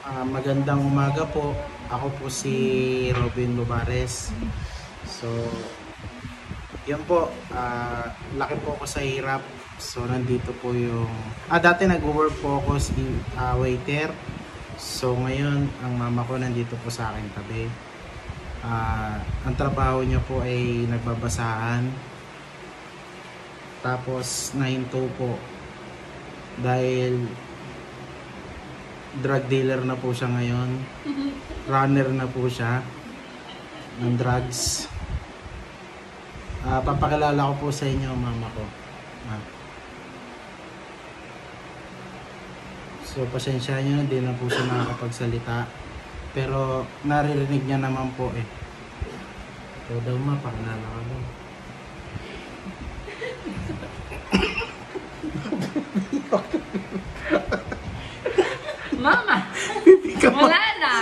Magandang umaga po. Ako po si Robin Lubares. So, yun po. Laki po ako sa hirap. So, nandito po yung... dati nag-work po ako si waiter. So, ngayon, ang mama ko nandito po sa akin tabi. Ang trabaho niya po ay nagbabasahan. Tapos, nahinto po. Dahil drug dealer na po siya ngayon. Runner na po siya ng drugs. Papakilala ko po sa inyo mama ko. So pasensya nyo, hindi na po siya nakakapagsalita. Pero naririnig niya naman po eh. Ikaw daw ma, pakilala ka daw. Mama! Wala na!